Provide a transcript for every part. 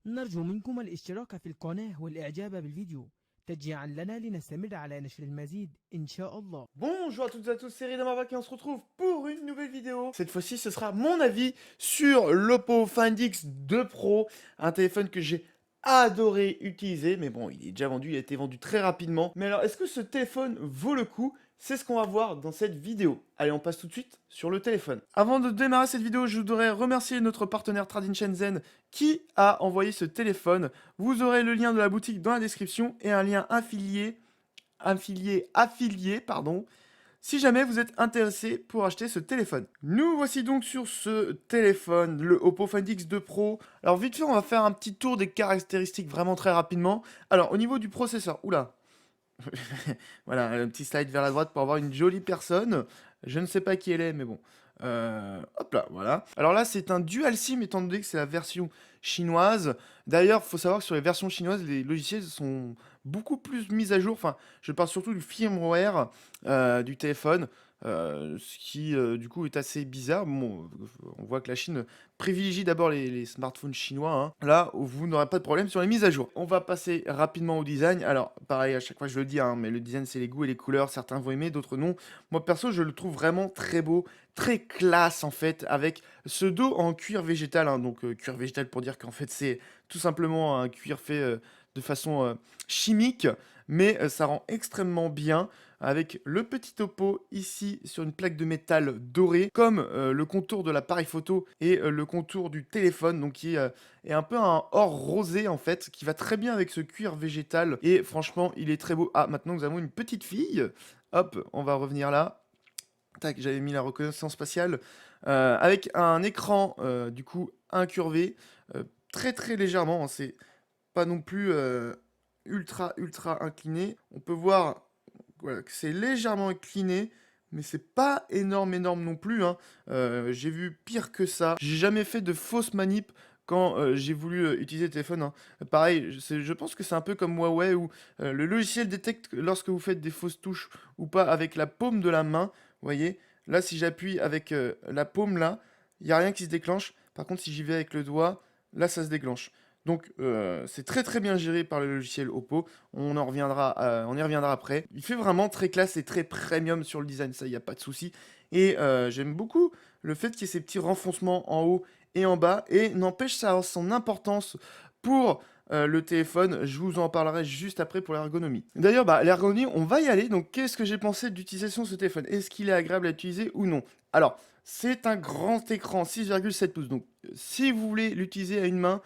نرجو منكم الاشتراك في القناة والإعجاب بالفيديو تشجيعا لنا لنستمر على نشر المزيد إن شاء الله. Bonjour à toutes et à tous, c'est Ridamarvac et on se retrouve pour une nouvelle vidéo. Cette fois-ci, ce sera mon avis sur l'Oppo Find X2 Pro, un téléphone que j'ai adoré utiliser, mais bon, il est déjà vendu, il a été vendu très rapidement. Mais alors, est-ce que ce téléphone vaut le coup? C'est ce qu'on va voir dans cette vidéo. Allez, on passe tout de suite sur le téléphone. Avant de démarrer cette vidéo, je voudrais remercier notre partenaire Trading Shenzhen qui a envoyé ce téléphone. Vous aurez le lien de la boutique dans la description et un lien affilié, pardon, si jamais vous êtes intéressé pour acheter ce téléphone. Nous voici donc sur ce téléphone, le Oppo Find X2 Pro. Alors vite fait, on va faire un petit tour des caractéristiques vraiment très rapidement. Alors au niveau du processeur, oula, voilà, un petit slide vers la droite pour avoir une jolie personne. Je ne sais pas qui elle est, mais bon. Hop là, voilà. Alors là, c'est un dual SIM, étant donné que c'est la version chinoise. D'ailleurs, il faut savoir que sur les versions chinoises, les logiciels sont beaucoup plus mis à jour. Enfin, je parle surtout du firmware du téléphone. Ce qui du coup est assez bizarre. Bon, on voit que la Chine privilégie d'abord les smartphones chinois, hein. Là, vous n'aurez pas de problème sur les mises à jour. On va passer rapidement au design. Alors, pareil, à chaque fois je le dis, hein, mais le design c'est les goûts et les couleurs. Certains vont aimer, d'autres non. Moi perso, je le trouve vraiment très beau, très classe en fait, avec ce dos en cuir végétal, hein. Donc cuir végétal pour dire qu'en fait c'est tout simplement un cuir fait de façon chimique, mais ça rend extrêmement bien avec le petit topo ici sur une plaque de métal dorée, comme le contour de l'appareil photo et le contour du téléphone, donc qui est un peu un or rosé en fait, qui va très bien avec ce cuir végétal, et franchement il est très beau. Ah, maintenant nous avons une petite fille, hop, on va revenir là, tac, j'avais mis la reconnaissance faciale, avec un écran du coup incurvé, très très légèrement, hein, c'est pas non plus ultra incliné. On peut voir voilà, que c'est légèrement incliné, mais c'est pas énorme non plus, hein. J'ai vu pire que ça. J'ai jamais fait de fausse manip quand j'ai voulu utiliser le téléphone, hein. Pareil, je pense que c'est un peu comme Huawei où le logiciel détecte lorsque vous faites des fausses touches ou pas avec la paume de la main. Vous voyez, là si j'appuie avec la paume là, il n'y a rien qui se déclenche. Par contre, si j'y vais avec le doigt, là ça se déclenche. Donc c'est très bien géré par le logiciel Oppo. On y reviendra après. Il fait vraiment très classe et très premium sur le design, ça, il n'y a pas de souci. Et j'aime beaucoup le fait qu'il y ait ces petits renfoncements en haut et en bas. Et n'empêche, ça a son importance pour le téléphone. Je vous en parlerai juste après pour l'ergonomie. D'ailleurs, bah, l'ergonomie, on va y aller. Donc, qu'est-ce que j'ai pensé de l'utilisation de ce téléphone? Est-ce qu'il est agréable à utiliser ou non? Alors, c'est un grand écran, 6,7 pouces. Donc, si vous voulez l'utiliser à une main,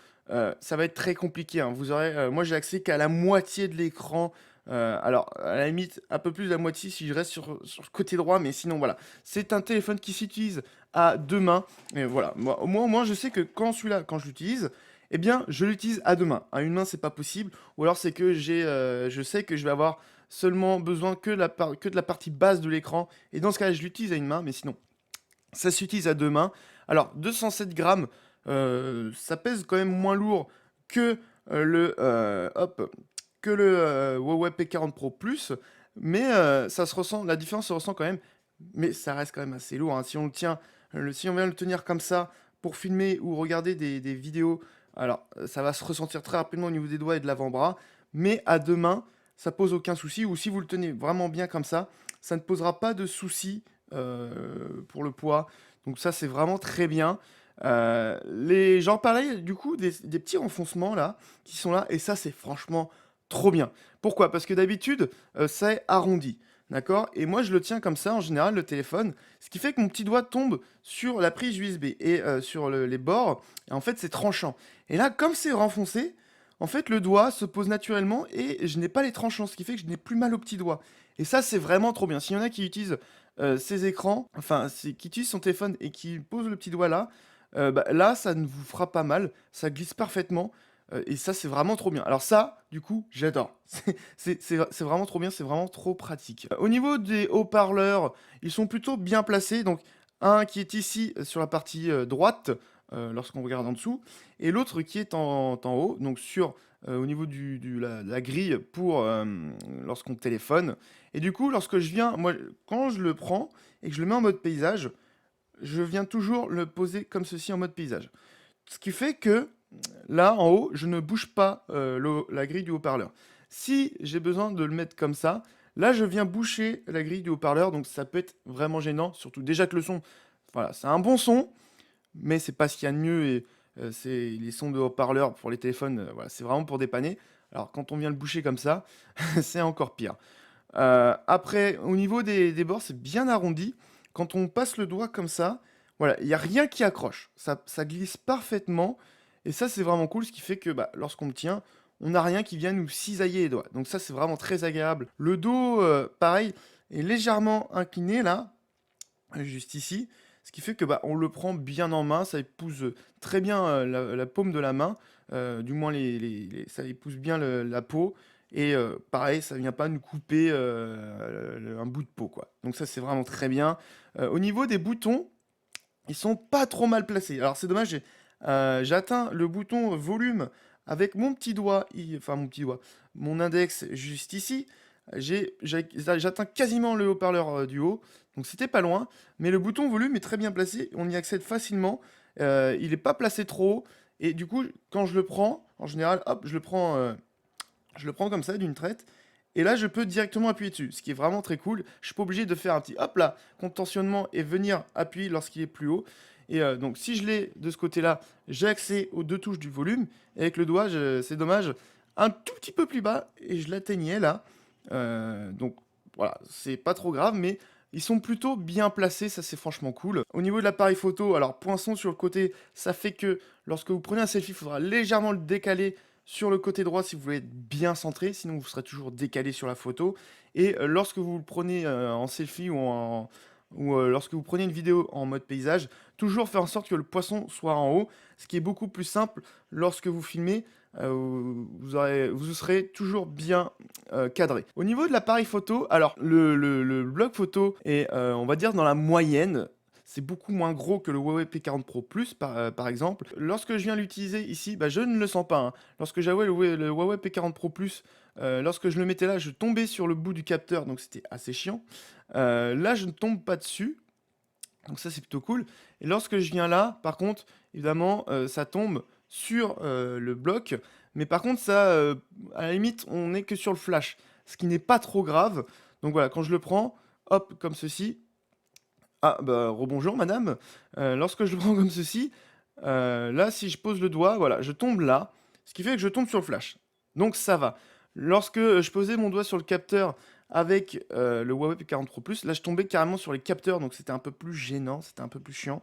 ça va être très compliqué, hein. Vous aurez, moi j'ai accès qu'à la moitié de l'écran. Alors, à la limite, un peu plus de la moitié si je reste sur le côté droit, mais sinon voilà. C'est un téléphone qui s'utilise à deux mains. Et voilà, moi, au moins je sais que quand celui-là, quand je l'utilise, eh bien je l'utilise à deux mains. À une main, c'est pas possible. Ou alors c'est que je sais que je vais avoir seulement besoin que de la partie basse de l'écran. Et dans ce cas-là, je l'utilise à une main, mais sinon, ça s'utilise à deux mains. Alors, 207 grammes, ça pèse quand même moins lourd que que le Huawei P40 Pro Plus, mais ça se ressent, la différence se ressent quand même, mais ça reste quand même assez lourd, hein. Si on le tient, si on vient le tenir comme ça pour filmer ou regarder des vidéos, alors ça va se ressentir très rapidement au niveau des doigts et de l'avant-bras, mais à deux mains, ça pose aucun souci, ou si vous le tenez vraiment bien comme ça ne posera pas de souci pour le poids. Donc ça, c'est vraiment très bien. J'en parlais du coup des petits renfoncements là, qui sont là, et ça, c'est franchement trop bien. Pourquoi? Parce que d'habitude, c'est arrondi. D'accord? Et moi, je le tiens comme ça, en général, le téléphone, ce qui fait que mon petit doigt tombe sur la prise USB et sur les bords, et en fait, c'est tranchant. Et là, comme c'est renfoncé, en fait, le doigt se pose naturellement et je n'ai pas les tranchants, ce qui fait que je n'ai plus mal au petit doigt. Et ça, c'est vraiment trop bien. S'il y en a qui utilisent ces écrans, enfin, qui utilisent son téléphone et qui pose le petit doigt là, bah, là, ça ne vous fera pas mal, ça glisse parfaitement, et ça, c'est vraiment trop bien. Alors ça, du coup, j'adore. C'est vraiment trop bien, c'est vraiment trop pratique. Au niveau des haut-parleurs, ils sont plutôt bien placés, donc un qui est ici sur la partie droite, lorsqu'on regarde en dessous, et l'autre qui est en haut, donc au niveau la grille pour lorsqu'on téléphone. Et du coup, lorsque je viens, moi, quand je le prends et que je le mets en mode paysage, je viens toujours le poser comme ceci en mode paysage. Ce qui fait que là, en haut, je ne bouge pas la grille du haut-parleur. Si j'ai besoin de le mettre comme ça, là, je viens boucher la grille du haut-parleur, donc ça peut être vraiment gênant, surtout déjà que le son, voilà, c'est un bon son, mais c'est pas ce qu'il y a de mieux, et c'est les sons de haut-parleur pour les téléphones, voilà, c'est vraiment pour dépanner. Alors quand on vient le boucher comme ça, c'est encore pire. Après, au niveau des bords, c'est bien arrondi. Quand on passe le doigt comme ça, voilà, il n'y a rien qui accroche. Ça glisse parfaitement. Et ça, c'est vraiment cool, ce qui fait que bah, lorsqu'on le tient, on n'a rien qui vient nous cisailler les doigts. Donc ça, c'est vraiment très agréable. Le dos, pareil, est légèrement incliné là, juste ici. Ce qui fait que bah, on le prend bien en main, ça épouse très bien la paume de la main, du moins ça épouse bien la peau. Et pareil, ça vient pas nous couper un bout de peau, quoi. Donc ça, c'est vraiment très bien. Au niveau des boutons, ils sont pas trop mal placés. Alors c'est dommage, j'ai atteint le bouton volume avec mon petit doigt, enfin mon petit doigt, mon index juste ici. J'atteins quasiment le haut-parleur du haut, donc c'était pas loin. Mais le bouton volume est très bien placé, on y accède facilement. Il n'est pas placé trop haut. Et du coup, quand je le prends, en général, hop, je le prends comme ça d'une traite. Et là, je peux directement appuyer dessus, ce qui est vraiment très cool. Je suis pas obligé de faire un petit hop là, contentionnement et venir appuyer lorsqu'il est plus haut. Et donc, si je l'ai de ce côté-là, j'ai accès aux deux touches du volume. Et avec le doigt, c'est dommage, un tout petit peu plus bas et je l'atteignais là. Donc voilà, c'est pas trop grave, mais ils sont plutôt bien placés, ça c'est franchement cool. Au niveau de l'appareil photo, alors poinçon sur le côté, ça fait que lorsque vous prenez un selfie, il faudra légèrement le décaler sur le côté droit si vous voulez être bien centré, sinon vous serez toujours décalé sur la photo. Et lorsque vous le prenez en selfie ou lorsque vous prenez une vidéo en mode paysage, toujours faire en sorte que le poisson soit en haut, ce qui est beaucoup plus simple lorsque vous filmez. Vous serez toujours bien cadré. Au niveau de l'appareil photo, alors le bloc photo est, on va dire, dans la moyenne. C'est beaucoup moins gros que le Huawei P40 Pro Plus, par exemple. Lorsque je viens l'utiliser ici, bah, je ne le sens pas, hein. Lorsque j'avais le Huawei P40 Pro Plus, lorsque je le mettais là, je tombais sur le bout du capteur, donc c'était assez chiant. Là, je ne tombe pas dessus, donc ça c'est plutôt cool. Et lorsque je viens là, par contre, évidemment, ça tombe sur le bloc. Mais par contre, ça, à la limite, on n'est que sur le flash, ce qui n'est pas trop grave. Donc voilà, quand je le prends, hop, comme ceci. Ah, bah, rebonjour madame. Lorsque je le prends comme ceci, là, si je pose le doigt, voilà, je tombe là, ce qui fait que je tombe sur le flash. Donc ça va. Lorsque je posais mon doigt sur le capteur avec le Huawei P40 Pro Plus, là, je tombais carrément sur les capteurs, donc c'était un peu plus gênant, c'était un peu plus chiant.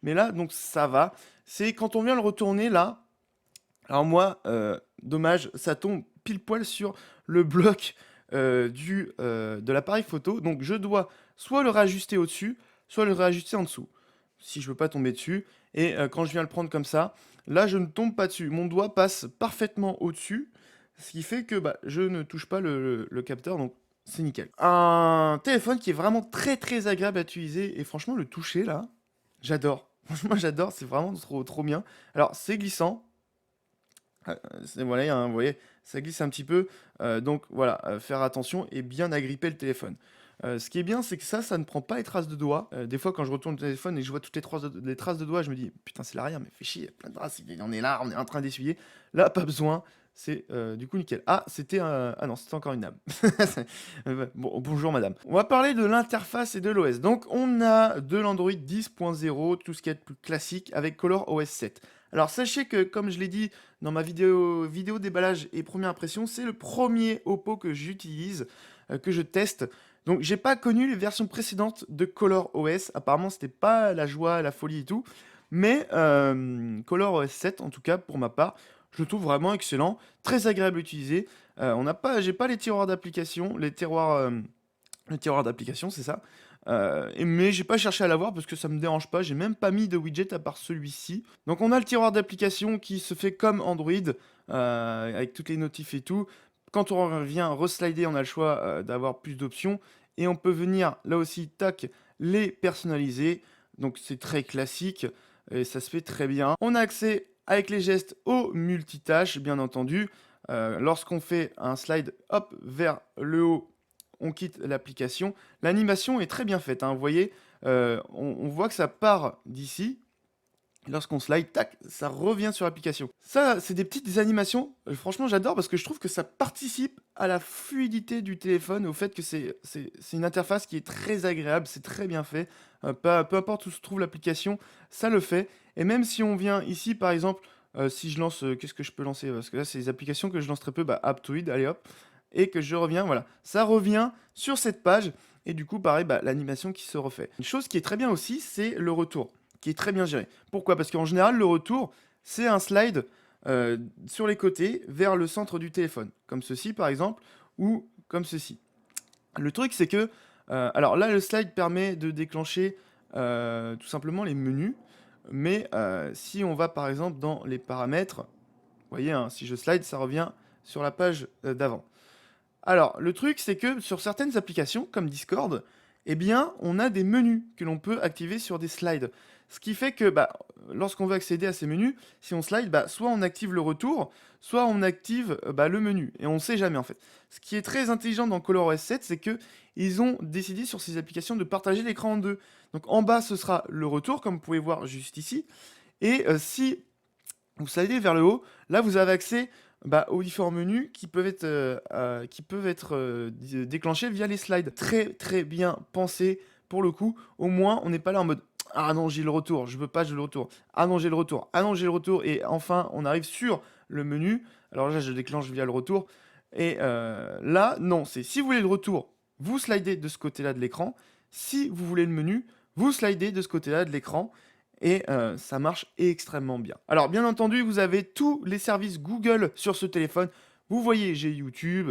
Mais là, donc ça va. C'est quand on vient le retourner là, alors moi, dommage, ça tombe pile poil sur le bloc de l'appareil photo. Donc je dois soit le réajuster au-dessus, soit le réajuster en dessous. Si je veux pas tomber dessus. Et quand je viens le prendre comme ça, là je ne tombe pas dessus. Mon doigt passe parfaitement au-dessus. Ce qui fait que bah, je ne touche pas le capteur. Donc c'est nickel. Un téléphone qui est vraiment très très agréable à utiliser. Et franchement, le toucher là, j'adore. Franchement, j'adore. C'est vraiment trop, trop bien. Alors c'est glissant. Voilà, vous voyez, ça glisse un petit peu. Donc voilà, faire attention et bien agripper le téléphone. Ce qui est bien, c'est que ça ne prend pas les traces de doigts. Des fois, quand je retourne le téléphone et que je vois toutes les traces de doigts, je me dis, putain, c'est l'arrière, mais fais chier, il y a plein de traces, on est là, on est en train d'essuyer. Là, pas besoin, c'est du coup nickel. Ah, c'était Ah non, c'était encore une âme. Bon, bonjour madame. On va parler de l'interface et de l'OS. Donc, on a de l'Android 10.0, tout ce qui est plus classique, avec ColorOS 7. Alors, sachez que, comme je l'ai dit dans ma vidéo déballage et première impression, c'est le premier Oppo que j'utilise, que je teste. Donc j'ai pas connu les versions précédentes de ColorOS, apparemment c'était pas la joie, la folie et tout, mais ColorOS 7 en tout cas pour ma part, je le trouve vraiment excellent, très agréable à utiliser. J'ai pas les tiroirs d'application, les tiroirs d'application c'est ça, mais j'ai pas cherché à l'avoir parce que ça me dérange pas, j'ai même pas mis de widget à part celui-ci. Donc on a le tiroir d'application qui se fait comme Android, avec toutes les notifs et tout. Quand on vient reslider, on a le choix d'avoir plus d'options. Et on peut venir, là aussi, tac, les personnaliser. Donc c'est très classique et ça se fait très bien. On a accès avec les gestes aux multitâches, bien entendu. Lorsqu'on fait un slide, hop, vers le haut, on quitte l'application. L'animation est très bien faite, hein, vous voyez, on voit que ça part d'ici. Lorsqu'on slide, tac, ça revient sur l'application. Ça, c'est des petites animations, franchement j'adore parce que je trouve que ça participe à la fluidité du téléphone, au fait que c'est une interface qui est très agréable, c'est très bien fait. Peu importe où se trouve l'application, ça le fait. Et même si on vient ici, par exemple, si je lance, qu'est-ce que je peux lancer? Parce que là, c'est des applications que je lance très peu, bah, Aptoid, allez hop, et que je reviens, voilà. Ça revient sur cette page, et du coup, pareil, bah, l'animation qui se refait. Une chose qui est très bien aussi, c'est le retour qui est très bien géré. Pourquoi? Parce qu'en général, le retour, c'est un slide sur les côtés vers le centre du téléphone, comme ceci par exemple, ou comme ceci. Le truc, c'est que, alors là, le slide permet de déclencher tout simplement les menus, mais si on va par exemple dans les paramètres, vous voyez, hein, si je slide, ça revient sur la page d'avant. Alors, le truc, c'est que sur certaines applications, comme Discord, eh bien, on a des menus que l'on peut activer sur des slides. Ce qui fait que, bah, lorsqu'on veut accéder à ces menus, si on slide, bah, soit on active le retour, soit on active bah, le menu. Et on ne sait jamais, en fait. Ce qui est très intelligent dans ColorOS 7, c'est que ils ont décidé sur ces applications de partager l'écran en deux. Donc, en bas, ce sera le retour, comme vous pouvez voir juste ici. Et si vous slidez vers le haut, là vous avez accès bah, aux différents menus qui peuvent être déclenchés via les slides. Très très bien pensé pour le coup. Au moins on n'est pas là en mode ah non j'ai le retour, je veux pas j'ai le retour. Ah non j'ai le retour, ah non j'ai le retour. Et enfin on arrive sur le menu. Alors là je déclenche via le retour. Et là non, c'est si vous voulez le retour, vous slidez de ce côté-là de l'écran. Si vous voulez le menu, vous slidez de ce côté-là de l'écran et ça marche extrêmement bien. Alors bien entendu, vous avez tous les services Google sur ce téléphone. Vous voyez, j'ai YouTube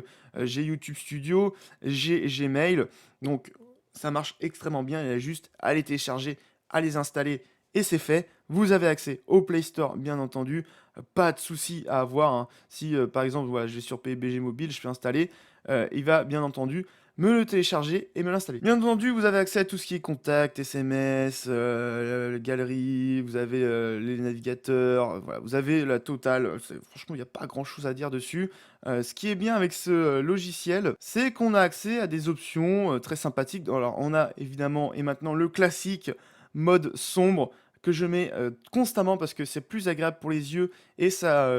Studio, j'ai Gmail, donc ça marche extrêmement bien. Il y a juste à les télécharger, à les installer et c'est fait. Vous avez accès au Play Store, bien entendu. Pas de souci à avoir, hein. Si par exemple, voilà, je vais sur PUBG Mobile, je fais installer, il va bien entendu me le télécharger et me l'installer. Bien entendu, vous avez accès à tout ce qui est contact, SMS, galerie, vous avez les navigateurs, voilà, vous avez la totale. Franchement, il n'y a pas grand chose à dire dessus. Ce qui est bien avec ce logiciel, c'est qu'on a accès à des options très sympathiques. Alors, on a évidemment et maintenant le classique mode sombre que je mets constamment parce que c'est plus agréable pour les yeux et ça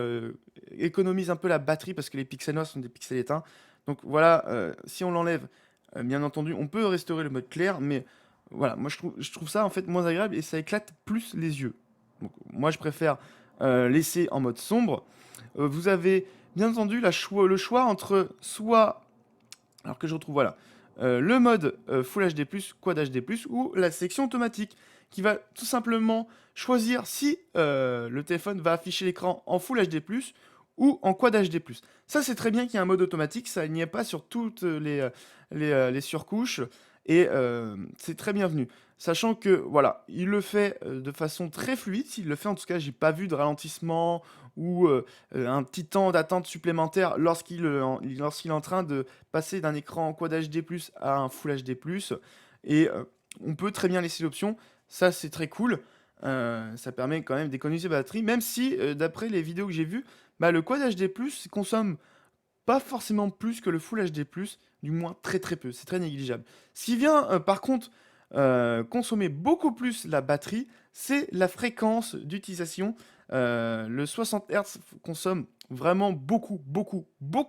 économise un peu la batterie parce que les pixels noirs sont des pixels éteints. Donc voilà, si on l'enlève, bien entendu, on peut restaurer le mode clair, mais voilà, moi je trouve ça en fait moins agréable et ça éclate plus les yeux. Donc moi je préfère laisser en mode sombre. Vous avez bien entendu le choix entre soit, alors que je retrouve, voilà, le mode Full HD+, Quad HD+, ou la section automatique, qui va tout simplement choisir si le téléphone va afficher l'écran en Full HD+, ou en Quad HD+. Ça, c'est très bien qu'il y ait un mode automatique, ça n'y est pas sur toutes les surcouches, et c'est très bienvenu. Sachant que, voilà, il le fait de façon très fluide, s'il le fait, en tout cas, j'ai pas vu de ralentissement, ou un petit temps d'attente supplémentaire lorsqu'il est en train de passer d'un écran Quad HD+, à un Full HD+, et on peut très bien laisser l'option, ça c'est très cool, ça permet quand même d'économiser la batterie, même si d'après les vidéos que j'ai vues, bah, le Quad HD+, consomme pas forcément plus que le Full HD+, du moins très très peu, c'est très négligeable. Ce qui vient par contre consommer beaucoup plus la batterie, c'est la fréquence d'utilisation. Le 60 Hz consomme vraiment beaucoup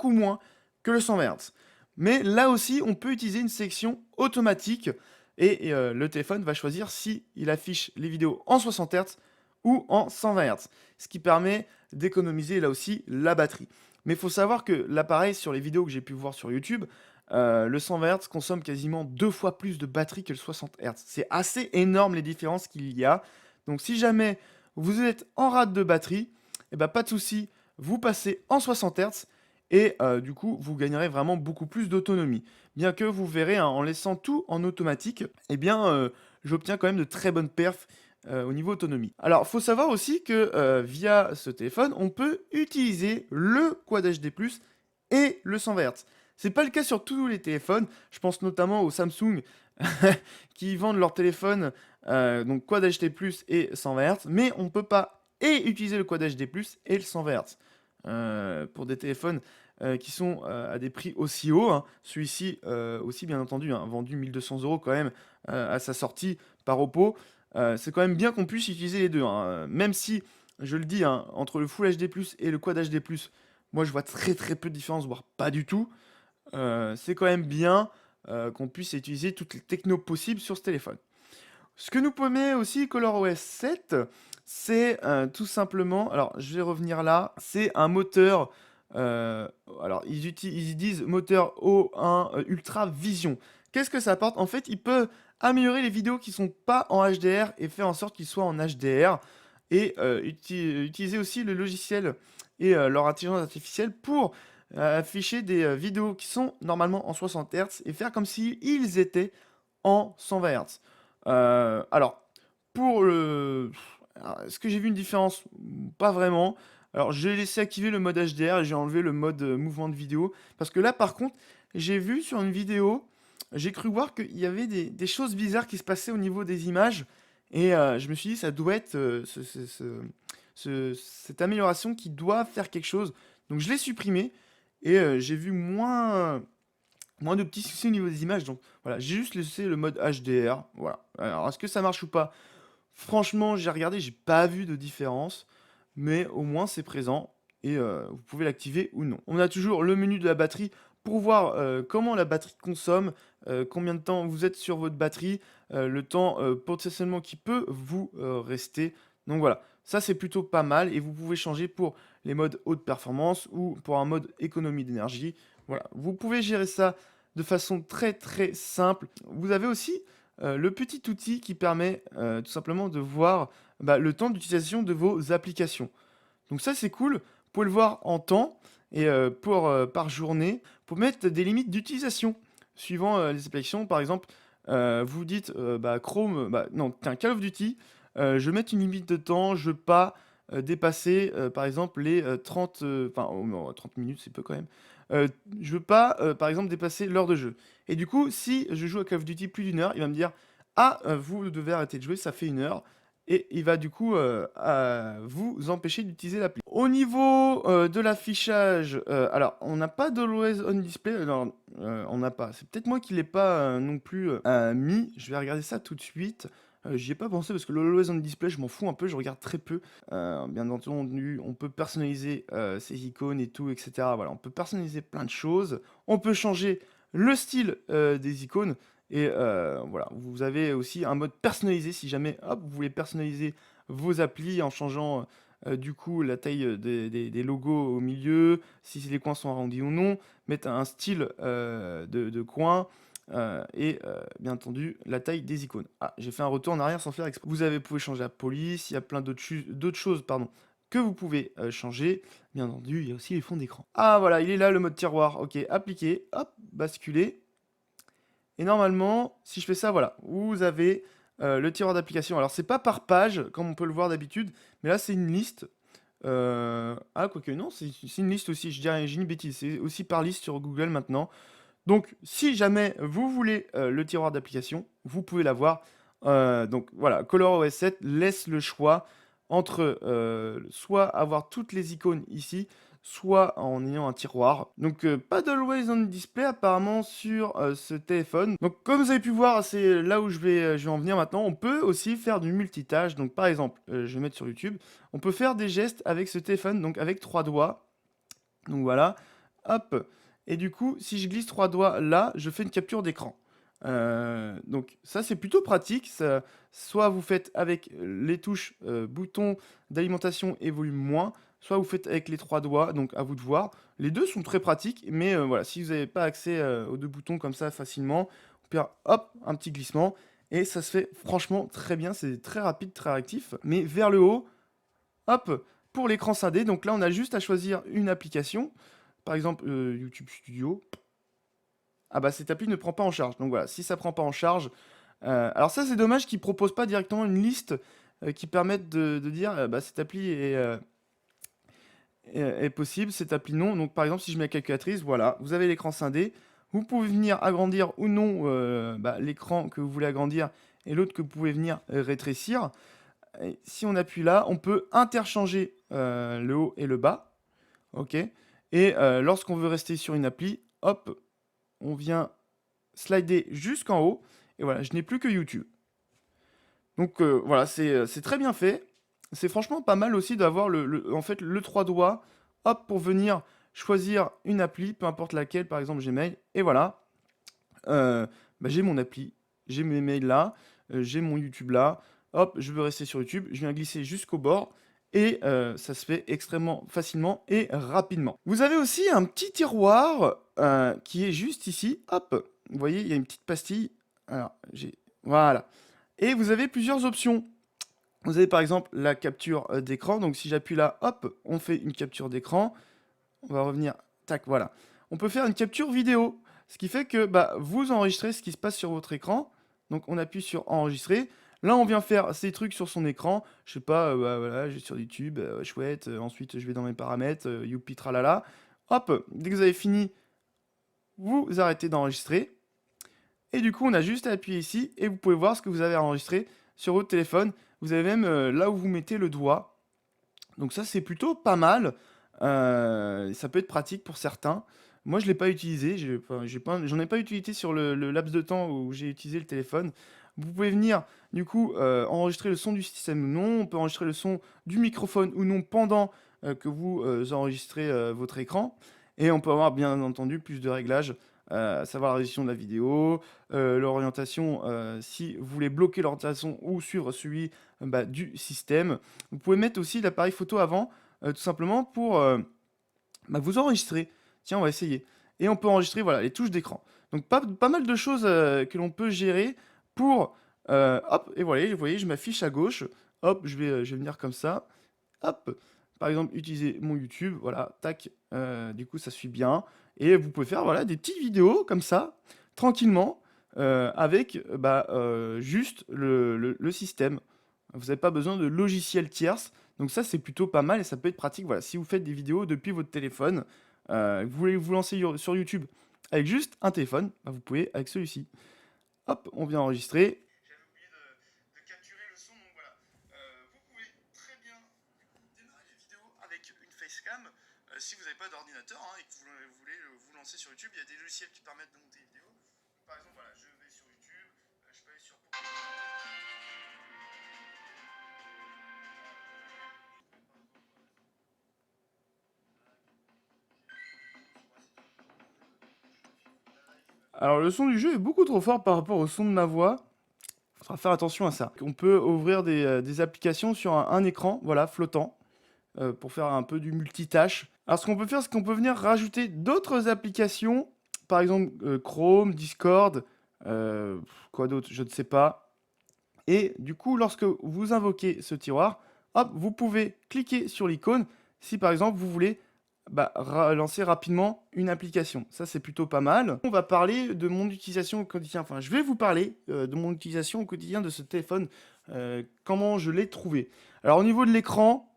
moins que le 120 Hz. Mais là aussi, on peut utiliser une section automatique et le téléphone va choisir si il affiche les vidéos en 60 Hz ou en 120 Hz, ce qui permet d'économiser là aussi la batterie. Mais il faut savoir que l'appareil, sur les vidéos que j'ai pu voir sur YouTube, le 120 Hz consomme quasiment 2 fois plus de batterie que le 60 Hz. C'est assez énorme les différences qu'il y a. Donc si jamais vous êtes en rate de batterie, eh ben, pas de souci, vous passez en 60 Hz et du coup vous gagnerez vraiment beaucoup plus d'autonomie. Bien que vous verrez, hein, en laissant tout en automatique, eh bien j'obtiens quand même de très bonnes perfs au niveau autonomie. Alors, il faut savoir aussi que via ce téléphone, on peut utiliser le Quad HD+, et le 120 Hz. C'est pas le cas sur tous les téléphones. Je pense notamment aux Samsung qui vendent leur téléphone donc Quad HD+ et 120 Hz, mais on peut pas et utiliser le Quad HD+ et le 120 Hz. Pour des téléphones qui sont à des prix aussi hauts, hein. Celui-ci aussi bien entendu, hein, vendu 1200 € quand même à sa sortie par Oppo. C'est quand même bien qu'on puisse utiliser les deux, hein. Même si, je le dis, hein, entre le Full HD+, et le Quad HD+, moi je vois très très peu de différence, voire pas du tout. C'est quand même bien qu'on puisse utiliser toutes les technos possibles sur ce téléphone. Ce que nous permet aussi ColorOS 7, c'est tout simplement, alors je vais revenir là, c'est un moteur, euh, alors ils disent moteur O1 Ultra Vision. Qu'est-ce que ça apporte? En fait, il peut améliorer les vidéos qui sont pas en HDR et faire en sorte qu'ils soient en HDR et utiliser aussi le logiciel et leur intelligence artificielle pour afficher des vidéos qui sont normalement en 60 Hz et faire comme s'ils étaient en 120 Hz. Alors, pour le... Est-ce que j'ai vu une différence? Pas vraiment. Alors, j'ai laissé activer le mode HDR et j'ai enlevé le mode mouvement de vidéo. Parce que là, par contre, j'ai vu sur une vidéo, j'ai cru voir qu'il y avait des choses bizarres qui se passaient au niveau des images. Et je me suis dit, ça doit être cette amélioration qui doit faire quelque chose. Donc, je l'ai supprimé et j'ai vu moins de petits soucis au niveau des images. Donc voilà, j'ai juste laissé le mode HDR. Voilà. Alors, est-ce que ça marche ou pas? Franchement, j'ai regardé, j'ai pas vu de différence. Mais au moins, c'est présent. Et vous pouvez l'activer ou non. On a toujours le menu de la batterie pour voir comment la batterie consomme, combien de temps vous êtes sur votre batterie, le temps potentiellement qui peut vous rester. Donc voilà, ça c'est plutôt pas mal. Et vous pouvez changer pour les modes haute performance ou pour un mode économie d'énergie. Voilà, vous pouvez gérer ça de façon très très simple. Vous avez aussi le petit outil qui permet tout simplement de voir le temps d'utilisation de vos applications. Donc ça c'est cool, vous pouvez le voir en temps et par journée, pour mettre des limites d'utilisation suivant les applications. Par exemple, vous dites Chrome, non, tiens, Call of Duty, je vais mettre une limite de temps, je veux pas dépasser par exemple les 30, enfin oh non, 30 minutes c'est peu quand même. Euh, je veux pas par exemple dépasser l'heure de jeu. Et du coup, si je joue à Call of Duty plus d'une heure, il va me dire ah, vous devez arrêter de jouer, ça fait une heure. Et il va du coup vous empêcher d'utiliser l'appli. Au niveau de l'affichage, alors on n'a pas d'Always On Display, alors on n'a pas. C'est peut-être moi qui l'ai pas non plus mis. Je vais regarder ça tout de suite. J'y ai pas pensé parce que le Always On Display, je m'en fous un peu, je regarde très peu. Bien entendu, on peut personnaliser ses icônes et tout, etc. Voilà, on peut personnaliser plein de choses. On peut changer le style des icônes. Et voilà, vous avez aussi un mode personnalisé si jamais hop, vous voulez personnaliser vos applis en changeant du coup la taille des logos au milieu, si les coins sont arrondis ou non, mettre un style de coin et bien entendu la taille des icônes. Ah, j'ai fait un retour en arrière sans faire exprès. Vous pouvez changer la police, il y a plein d'autres choses pardon, que vous pouvez changer. Bien entendu, il y a aussi les fonds d'écran. Ah voilà, il est là le mode tiroir. Ok, appliquer, hop, basculer. Et normalement, si je fais ça, voilà, vous avez le tiroir d'application. Alors, c'est pas par page, comme on peut le voir d'habitude, mais là, c'est une liste. Ah, quoique, non, c'est une liste aussi, je dirais, j'ai une bêtise, c'est aussi par liste sur Google maintenant. Donc, si jamais vous voulez le tiroir d'application, vous pouvez l'avoir. Donc, voilà, ColorOS 7 laisse le choix entre soit avoir toutes les icônes ici, soit en ayant un tiroir. Donc pas d'Always on Display apparemment sur ce téléphone. Donc comme vous avez pu voir, c'est là où je vais en venir maintenant. On peut aussi faire du multitâche. Donc par exemple, je vais mettre sur YouTube, on peut faire des gestes avec ce téléphone, donc avec 3 doigts. Donc voilà, hop. Et du coup, si je glisse 3 doigts là, je fais une capture d'écran. Donc ça c'est plutôt pratique. Soit vous faites avec les touches boutons d'alimentation et volume moins, soit vous faites avec les 3 doigts, donc à vous de voir. Les deux sont très pratiques, mais voilà, si vous n'avez pas accès aux deux boutons comme ça facilement, vous pouvez hop, un petit glissement, et ça se fait franchement très bien, c'est très rapide, très réactif. Mais vers le haut, hop, pour l'écran scindé, donc là on a juste à choisir une application, par exemple YouTube Studio. Ah bah cette appli ne prend pas en charge, donc voilà, si ça prend pas en charge, alors ça c'est dommage qu'ils proposent pas directement une liste qui permette de dire bah cette appli est possible, cette appli non. Donc par exemple si je mets la calculatrice, voilà, vous avez l'écran scindé, vous pouvez venir agrandir ou non l'écran que vous voulez agrandir et l'autre que vous pouvez venir rétrécir. Et si on appuie là, on peut interchanger le haut et le bas, ok. Et lorsqu'on veut rester sur une appli, hop, on vient slider jusqu'en haut, et voilà, je n'ai plus que YouTube. Donc voilà, c'est très bien fait. C'est franchement pas mal aussi d'avoir en fait, le 3 doigts, hop, pour venir choisir une appli, peu importe laquelle, par exemple Gmail, et voilà. Heu, bah, j'ai mon appli, j'ai mes mails là, j'ai mon YouTube là. Hop, je veux rester sur YouTube, je viens glisser jusqu'au bord et ça se fait extrêmement facilement et rapidement. Vous avez aussi un petit tiroir, qui est juste ici. Hop, vous voyez, il y a une petite pastille. Alors, voilà, et vous avez plusieurs options. Vous avez par exemple la capture, d'écran, donc si j'appuie là, hop, on fait une capture d'écran. On va revenir, tac, voilà. On peut faire une capture vidéo, ce qui fait que bah, vous enregistrez ce qui se passe sur votre écran. Donc on appuie sur enregistrer. Là, on vient faire ces trucs sur son écran. Je sais pas, bah, voilà, je vais sur YouTube, chouette. Ensuite, je vais dans mes paramètres, youpi tralala. Hop, dès que vous avez fini, vous arrêtez d'enregistrer. Et du coup, on a juste à appuyer ici et vous pouvez voir ce que vous avez enregistré sur votre téléphone. Vous avez même là où vous mettez le doigt. Donc ça, c'est plutôt pas mal. Ça peut être pratique pour certains. Moi, je l'ai pas utilisé. J'en ai pas utilité sur le laps de temps où j'ai utilisé le téléphone. Vous pouvez venir, du coup, enregistrer le son du système ou non. On peut enregistrer le son du microphone ou non pendant que vous enregistrez votre écran. Et on peut avoir, bien entendu, plus de réglages, à savoir la résolution de la vidéo, l'orientation, si vous voulez bloquer l'orientation ou suivre celui bah, du système. Vous pouvez mettre aussi l'appareil photo avant, tout simplement pour bah, vous enregistrer. Tiens, on va essayer. Et on peut enregistrer voilà, les touches d'écran. Donc pas mal de choses que l'on peut gérer pour... hop, et voilà, vous voyez, je m'affiche à gauche. Hop, je vais venir comme ça. Hop, par exemple, utiliser mon YouTube. Voilà, tac. Du coup, ça suit bien. Et vous pouvez faire voilà, des petites vidéos comme ça, tranquillement, avec bah, juste le système. Vous n'avez pas besoin de logiciel tierce. Donc ça, c'est plutôt pas mal et ça peut être pratique. Voilà, si vous faites des vidéos depuis votre téléphone, vous voulez vous lancer sur YouTube avec juste un téléphone, bah, vous pouvez avec celui-ci. Hop, on vient enregistrer. J'avais oublié de capturer le son, donc voilà. Vous pouvez très bien démarrer les vidéos avec une facecam. Si vous n'avez pas d'ordinateur hein, et que vous voulez vous lancer sur YouTube, il y a des logiciels qui permettent de monter des vidéos. Par exemple, voilà, je vais sur YouTube, je peux aller sur... Alors le son du jeu est beaucoup trop fort par rapport au son de ma voix. Il faudra faire attention à ça. On peut ouvrir des applications sur un écran, voilà, flottant, pour faire un peu du multitâche. Alors ce qu'on peut faire, c'est qu'on peut venir rajouter d'autres applications, par exemple Chrome, Discord, quoi d'autre, je ne sais pas. Et du coup, lorsque vous invoquez ce tiroir, hop, vous pouvez cliquer sur l'icône si par exemple vous voulez bah, lancer rapidement une application. Ça, c'est plutôt pas mal. On va parler de mon utilisation au quotidien. Enfin, je vais vous parler de mon utilisation au quotidien de ce téléphone, comment je l'ai trouvé. Alors, au niveau de l'écran,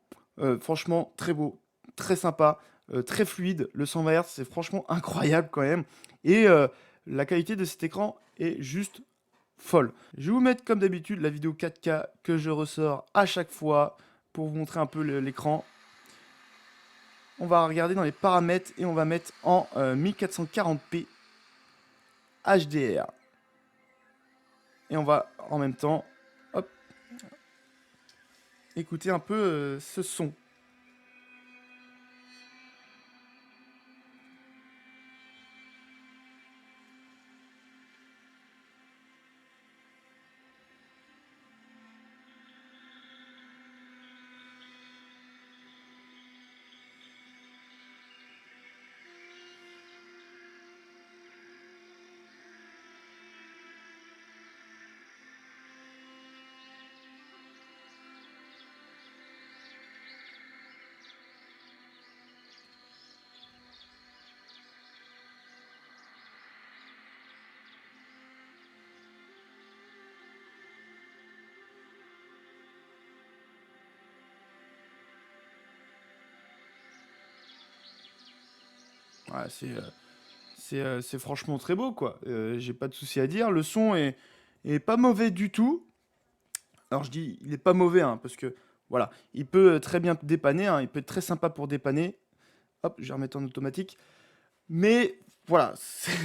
franchement, très beau, très sympa, très fluide. Le 120 Hz, c'est franchement incroyable quand même. Et la qualité de cet écran est juste folle. Je vais vous mettre comme d'habitude la vidéo 4K que je ressors à chaque fois pour vous montrer un peu l'écran. On va regarder dans les paramètres et on va mettre en 1440p HDR. Et on va en même temps hop, écouter un peu ce son. Ouais, c'est franchement très beau, quoi. J'ai pas de souci à dire. Le son est pas mauvais du tout. Alors je dis, il est pas mauvais, hein, parce que voilà, il peut très bien dépanner, hein, il peut être très sympa pour dépanner. Hop, je vais remettre en automatique. Mais voilà,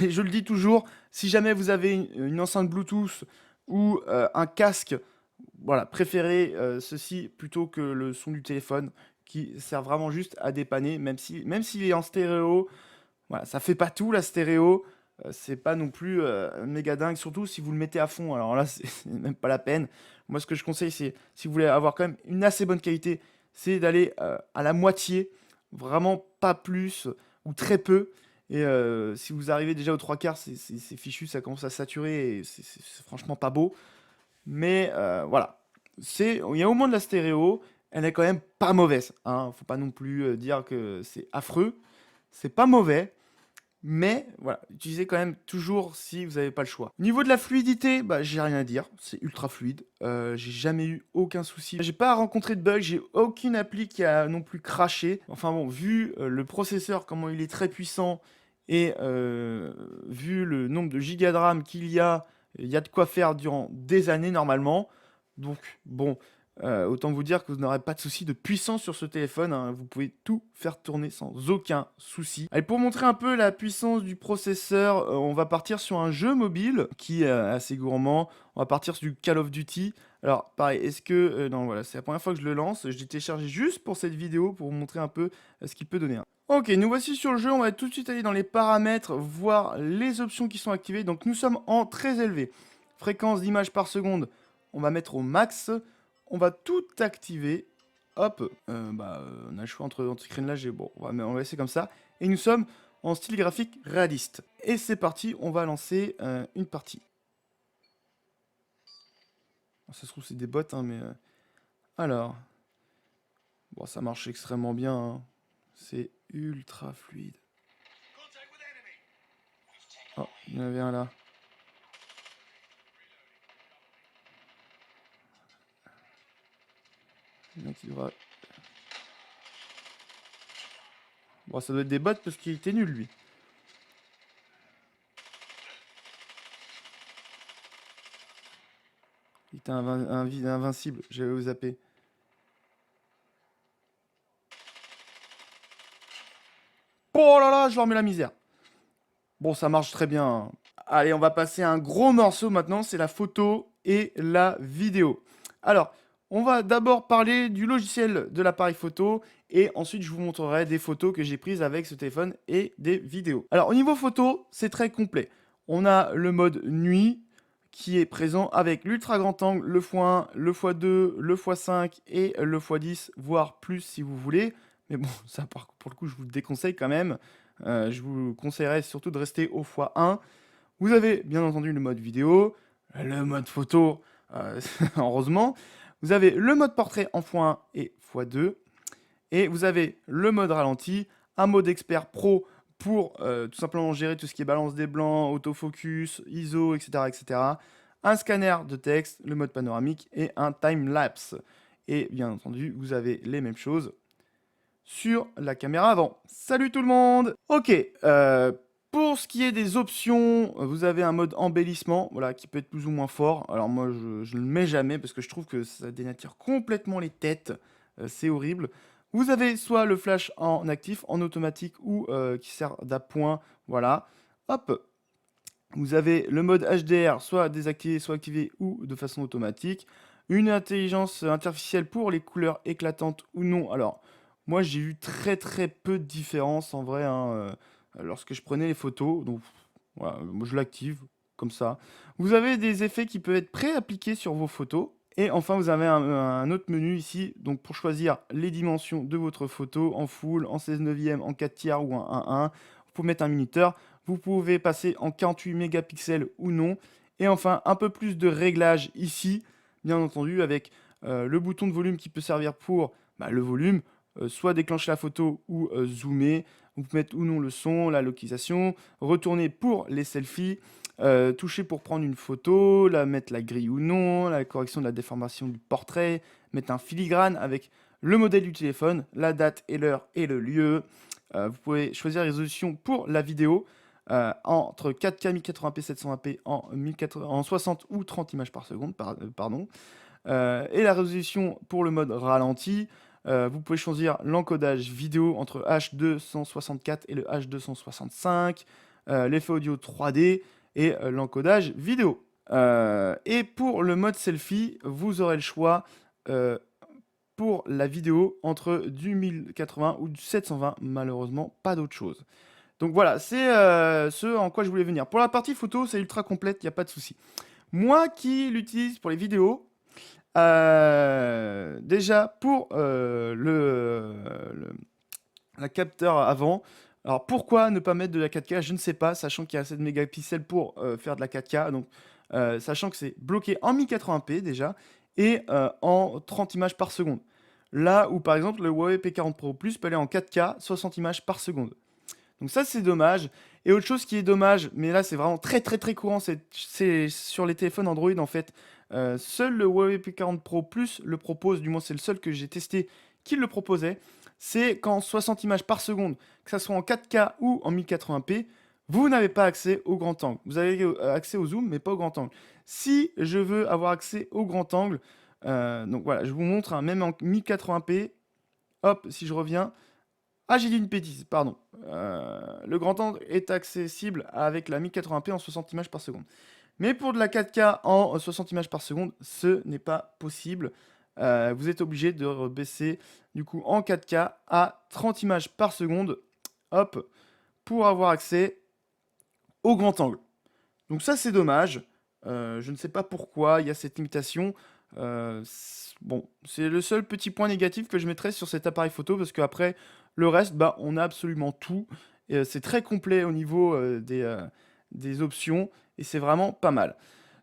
je le dis toujours, si jamais vous avez une enceinte Bluetooth ou un casque voilà, préférez ceci plutôt que le son du téléphone qui sert vraiment juste à dépanner, même s'il est en stéréo. Voilà, ça fait pas tout la stéréo. C'est pas non plus méga dingue, surtout si vous le mettez à fond. Alors là, c'est même pas la peine. Moi, ce que je conseille, c'est si vous voulez avoir quand même une assez bonne qualité, c'est d'aller à la moitié, vraiment pas plus ou très peu. Et si vous arrivez déjà aux trois quarts, c'est fichu, ça commence à saturer et c'est franchement pas beau. Mais voilà, il y a au moins de la stéréo, elle est quand même pas mauvaise, hein. Faut pas non plus dire que c'est affreux, c'est pas mauvais, mais voilà, utilisez quand même toujours si vous n'avez pas le choix. Au niveau de la fluidité, bah, j'ai rien à dire, c'est ultra fluide, j'ai jamais eu aucun souci. J'ai pas rencontré de bug, j'ai aucune appli qui a non plus craché. Enfin bon, vu le processeur, comment il est très puissant, et vu le nombre de gigas de RAM qu'il il y a de quoi faire durant des années normalement. Donc bon, autant vous dire que vous n'aurez pas de souci de puissance sur ce téléphone, hein. Vous pouvez tout faire tourner sans aucun souci. Allez, pour montrer un peu la puissance du processeur, on va partir sur un jeu mobile qui est assez gourmand. On va partir sur du Call of Duty. Alors, pareil, est-ce que... non, voilà, c'est la première fois que je le lance. Je l'ai téléchargé juste pour cette vidéo, pour vous montrer un peu ce qu'il peut donner, hein. Ok, nous voici sur le jeu. On va tout de suite aller dans les paramètres, voir les options qui sont activées. Donc, nous sommes en très élevé. Fréquence d'images par seconde, on va mettre au max. On va tout activer. Hop, on a le choix entre screenlage et bon, on va laisser comme ça. Et nous sommes en style graphique réaliste. Et c'est parti, on va lancer une partie. Alors, ça se trouve c'est des bots, hein, mais alors, bon, ça marche extrêmement bien, hein. C'est ultra fluide. Oh, il y en avait un là. Il y en a qui devra... Bon, ça doit être des bots parce qu'il était nul, lui. Il était invincible, j'avais zappé. Oh là là, je leur mets la misère. Bon, ça marche très bien, hein. Allez, on va passer à un gros morceau maintenant, c'est la photo et la vidéo. Alors, on va d'abord parler du logiciel de l'appareil photo et ensuite je vous montrerai des photos que j'ai prises avec ce téléphone et des vidéos. Alors, au niveau photo, c'est très complet. On a le mode nuit qui est présent avec l'ultra grand angle, le x1, le x2, le x5 et le x10, voire plus si vous voulez. Mais bon, ça pour le coup, je vous le déconseille quand même. Je vous conseillerais surtout de rester au x1. Vous avez bien entendu le mode vidéo, le mode photo, heureusement. Vous avez le mode portrait en x1 et x2. Et vous avez le mode ralenti, un mode expert pro pour tout simplement gérer tout ce qui est balance des blancs, autofocus, ISO, etc., etc. Un scanner de texte, le mode panoramique et un time-lapse. Et bien entendu, vous avez les mêmes choses sur la caméra avant. Salut tout le monde! Ok, pour ce qui est des options, vous avez un mode embellissement, voilà, qui peut être plus ou moins fort. Alors moi, je ne le mets jamais parce que je trouve que ça dénature complètement les têtes. C'est horrible. Vous avez soit le flash en actif, en automatique ou qui sert d'appoint, voilà. Hop, vous avez le mode HDR, soit désactivé, soit activé ou de façon automatique. Une intelligence artificielle pour les couleurs éclatantes ou non. Alors, moi j'ai eu très très peu de différence en vrai, hein, lorsque je prenais les photos. Donc voilà, moi je l'active comme ça. Vous avez des effets qui peuvent être pré-appliqués sur vos photos. Et enfin, vous avez un autre menu ici, donc pour choisir les dimensions de votre photo en full, en 16 neuvième, en 4 tiers ou en 1.1. Vous pouvez mettre un minuteur. Vous pouvez passer en 48 mégapixels ou non. Et enfin, un peu plus de réglage ici, bien entendu, avec le bouton de volume qui peut servir pour le volume, soit déclencher la photo ou zoomer. Vous pouvez mettre ou non le son, la localisation, retourner pour les selfies, toucher pour prendre une photo, mettre la grille ou non, la correction de la déformation du portrait, mettre un filigrane avec le modèle du téléphone, la date et l'heure et le lieu. Vous pouvez choisir la résolution pour la vidéo entre 4K 1080p 720p en 60 ou 30 images par seconde, pardon. Et la résolution pour le mode ralenti. Vous pouvez choisir l'encodage vidéo entre H264 et le H265, l'effet audio 3D et l'encodage vidéo. Et pour le mode selfie, vous aurez le choix pour la vidéo entre du 1080 ou du 720, malheureusement pas d'autre chose. Donc voilà, c'est ce en quoi je voulais venir. Pour la partie photo, c'est ultra complète, il n'y a pas de souci. Moi qui l'utilise pour les vidéos, déjà pour la capteur avant. Alors pourquoi ne pas mettre de la 4K? Je ne sais pas, sachant qu'il y a 7 mégapixels pour faire de la 4K. Donc sachant que c'est bloqué en 1080p déjà et en 30 images par seconde. Là où par exemple le Huawei P40 Pro Plus peut aller en 4K, 60 images par seconde. Donc ça c'est dommage. Et autre chose qui est dommage, mais là c'est vraiment très courant, c'est sur les téléphones Android en fait. Seul le Huawei P40 Pro Plus le propose, du moins c'est le seul que j'ai testé qui le proposait. C'est qu'en 60 images par seconde, que ce soit en 4K ou en 1080p, vous n'avez pas accès au grand angle. Vous avez accès au zoom, mais pas au grand angle. Si je veux avoir accès au grand angle, donc voilà, je vous montre, hein, même en 1080p, hop, si je reviens, ah, j'ai dit une bêtise, pardon. Le grand angle est accessible avec la 1080p en 60 images par seconde. Mais pour de la 4K en 60 images par seconde, ce n'est pas possible. Vous êtes obligé de baisser du coup en 4K à 30 images par seconde, hop, pour avoir accès au grand angle. Donc ça c'est dommage. Je ne sais pas pourquoi il y a cette limitation. Bon, c'est le seul petit point négatif que je mettrais sur cet appareil photo parce qu'après le reste, bah, on a absolument tout. C'est très complet au niveau des options et c'est vraiment pas mal.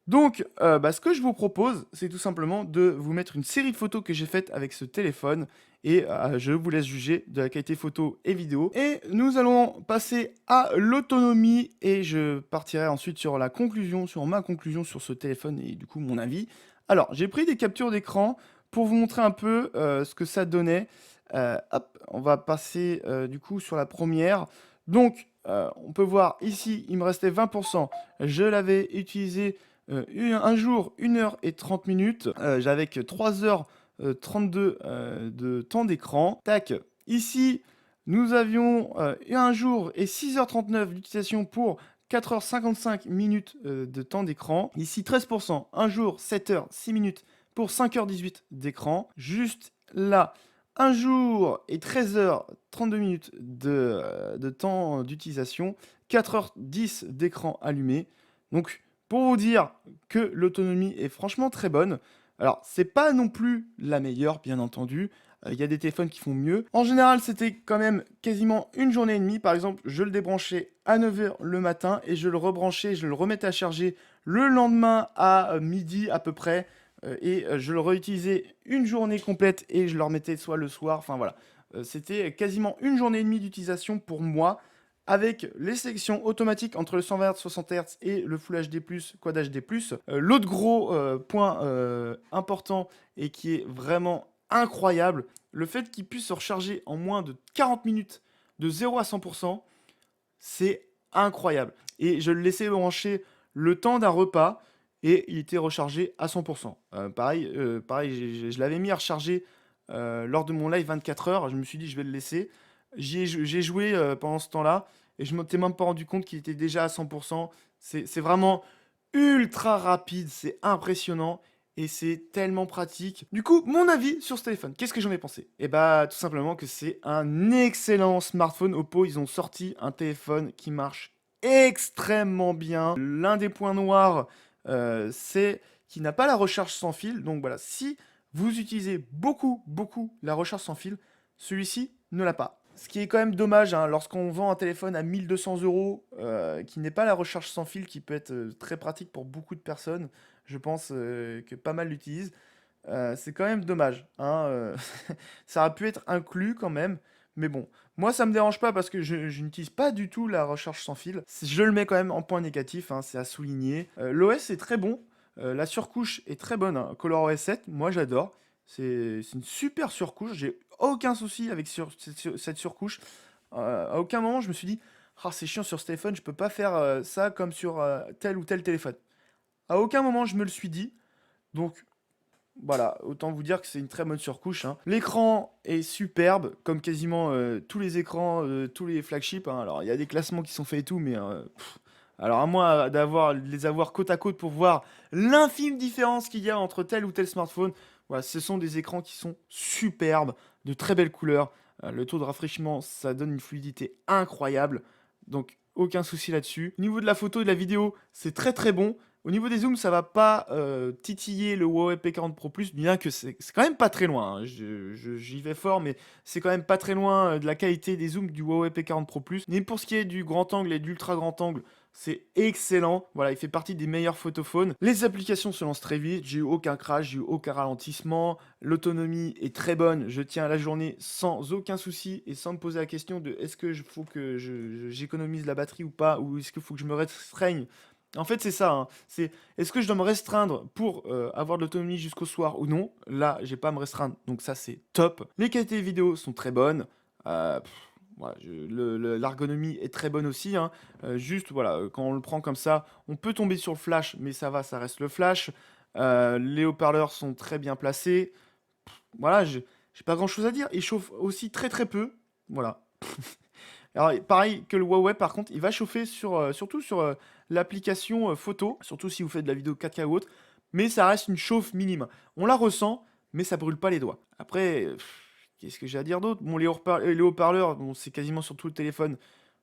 Donc, bah, ce que je vous propose, c'est tout simplement de vous mettre une série de photos que j'ai faites avec ce téléphone et je vous laisse juger de la qualité photo et vidéo. Et nous allons passer à l'autonomie et je partirai ensuite sur la conclusion, sur ma conclusion sur ce téléphone et du coup mon avis. Alors, j'ai pris des captures d'écran pour vous montrer un peu ce que ça donnait. Hop, on va passer du coup sur la première. Donc, on peut voir ici, il me restait 20%. Je l'avais utilisé un jour, 1 heure et 30 minutes. J'avais que 3h32 de temps d'écran. Tac, ici, nous avions un jour et 6h39 d'utilisation pour 4h55 minutes de temps d'écran. Ici, 13%, un jour, 7h, 6 minutes pour 5h18 d'écran. Juste là, un jour et 13h32 minutes de temps d'utilisation. 4h10 d'écran allumé. Donc, pour vous dire que l'autonomie est franchement très bonne. Alors, c'est pas non plus la meilleure, bien entendu. Il y a des téléphones qui font mieux. En général, c'était quand même quasiment une journée et demie. Par exemple, je le débranchais à 9h le matin et je le rebranchais, je le remettais à charger le lendemain à midi à peu près. Et je le réutilisais une journée complète et je le remettais soit le soir. Enfin voilà, c'était quasiment une journée et demie d'utilisation pour moi avec les sélections automatiques entre le 120 Hz, 60 Hz et le Full HD+, Quad HD+. L'autre gros point important et qui est vraiment incroyable, le fait qu'il puisse se recharger en moins de 40 minutes de 0 à 100%, c'est incroyable. Et je le laissais brancher le temps d'un repas et il était rechargé à 100%. Pareil, je l'avais mis à recharger lors de mon live 24 heures. Je me suis dit, je vais le laisser. J'ai joué pendant ce temps-là et je ne m'étais même pas rendu compte qu'il était déjà à 100%. C'est vraiment ultra rapide, c'est impressionnant et c'est tellement pratique. Du coup, mon avis sur ce téléphone, qu'est-ce que j'en ai pensé? Eh bah, tout simplement que c'est un excellent smartphone. Oppo, ils ont sorti un téléphone qui marche extrêmement bien. L'un des points noirs, c'est qu'il n'a pas la recharge sans fil. Donc voilà, si vous utilisez beaucoup la recharge sans fil, celui-ci ne l'a pas. Ce qui est quand même dommage, hein, lorsqu'on vend un téléphone à 1200 euros, qui n'est pas la recharge sans fil, qui peut être très pratique pour beaucoup de personnes, je pense que pas mal l'utilisent. C'est quand même dommage, hein, ça aurait pu être inclus quand même, mais bon. Moi, ça me dérange pas parce que je n'utilise pas du tout la recharge sans fil. Je le mets quand même en point négatif, hein, c'est à souligner. L'OS est très bon, la surcouche est très bonne, hein. ColorOS 7, moi j'adore. C'est une super surcouche, j'ai aucun souci avec cette surcouche. À aucun moment je me suis dit, ah c'est chiant sur ce téléphone, je peux pas faire ça comme sur tel ou tel téléphone. À aucun moment je me le suis dit. Donc voilà, autant vous dire que c'est une très bonne surcouche, hein. L'écran est superbe, comme quasiment tous les écrans, tous les flagships, hein. Alors il y a des classements qui sont faits et tout, mais Alors à moins de les avoir côte à côte pour voir l'infime différence qu'il y a entre tel ou tel smartphone. Voilà, ce sont des écrans qui sont superbes, de très belles couleurs. Le taux de rafraîchissement, ça donne une fluidité incroyable. Donc aucun souci là-dessus. Au niveau de la photo et de la vidéo, c'est très très bon. Au niveau des zooms, ça va pas titiller le Huawei P40 Pro Plus, bien que c'est quand même pas très loin, hein. J'y vais fort, mais c'est quand même pas très loin de la qualité des zooms du Huawei P40 Pro Plus. Mais pour ce qui est du grand angle et de l'ultra grand angle, c'est excellent. Voilà, il fait partie des meilleurs photophones. Les applications se lancent très vite. J'ai eu aucun crash, j'ai eu aucun ralentissement. L'autonomie est très bonne. Je tiens la journée sans aucun souci et sans me poser la question de est-ce que faut que j'économise la batterie ou pas, ou est-ce qu'il faut que je me restreigne. En fait, c'est ça, hein. C'est est-ce que je dois me restreindre pour avoir de l'autonomie jusqu'au soir ou non? Là, j'ai pas à me restreindre, donc ça, c'est top. Les qualités vidéo sont très bonnes. Pff, voilà, l'ergonomie est très bonne aussi, hein. Juste, voilà, quand on le prend comme ça, on peut tomber sur le flash, mais ça va, ça reste le flash. Les haut-parleurs sont très bien placés. Voilà, j'ai pas grand-chose à dire. Il chauffe aussi très très peu. Voilà. Alors, pareil que le Huawei, par contre, il va chauffer surtout sur l'application photo, surtout si vous faites de la vidéo 4K ou autre, mais ça reste une chauffe minime. On la ressent, mais ça brûle pas les doigts. Après, qu'est-ce que j'ai à dire d'autre? Bon, les haut-parleurs, bon, c'est quasiment sur tout le téléphone.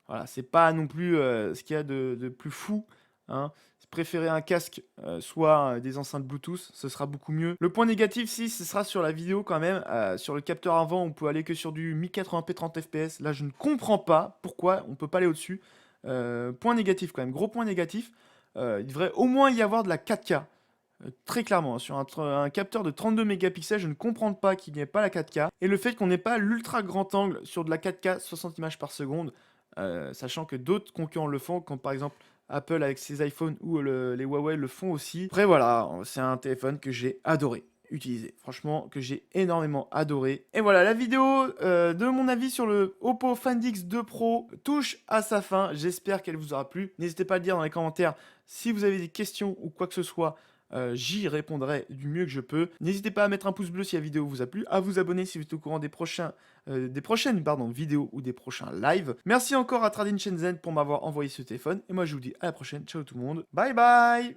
Voilà, c'est pas non plus ce qu'il y a de plus fou, hein. Préférez un casque, soit des enceintes Bluetooth, ce sera beaucoup mieux. Le point négatif, si, ce sera sur la vidéo quand même. Sur le capteur avant, on peut aller que sur du 1080p 30 fps. Là, je ne comprends pas pourquoi on peut pas aller au-dessus. Point négatif quand même, gros point négatif. Il devrait au moins y avoir de la 4K. Très clairement, hein. Sur un capteur de 32 mégapixels, je ne comprends pas qu'il n'y ait pas la 4K. Et le fait qu'on n'ait pas l'ultra grand angle sur de la 4K 60 images par seconde, sachant que d'autres concurrents le font, comme par exemple Apple avec ses iPhones ou les Huawei le font aussi. Après voilà, c'est un téléphone que j'ai adoré utiliser. Franchement, que j'ai énormément adoré. Et voilà, la vidéo de mon avis sur le Oppo Find X2 Pro touche à sa fin. J'espère qu'elle vous aura plu. N'hésitez pas à le dire dans les commentaires si vous avez des questions ou quoi que ce soit. J'y répondrai du mieux que je peux. N'hésitez pas à mettre un pouce bleu si la vidéo vous a plu, à vous abonner si vous êtes au courant des prochaines vidéos ou des prochains lives. Merci encore à Trading Shenzhen pour m'avoir envoyé ce téléphone. Et moi je vous dis à la prochaine. Ciao tout le monde. Bye bye.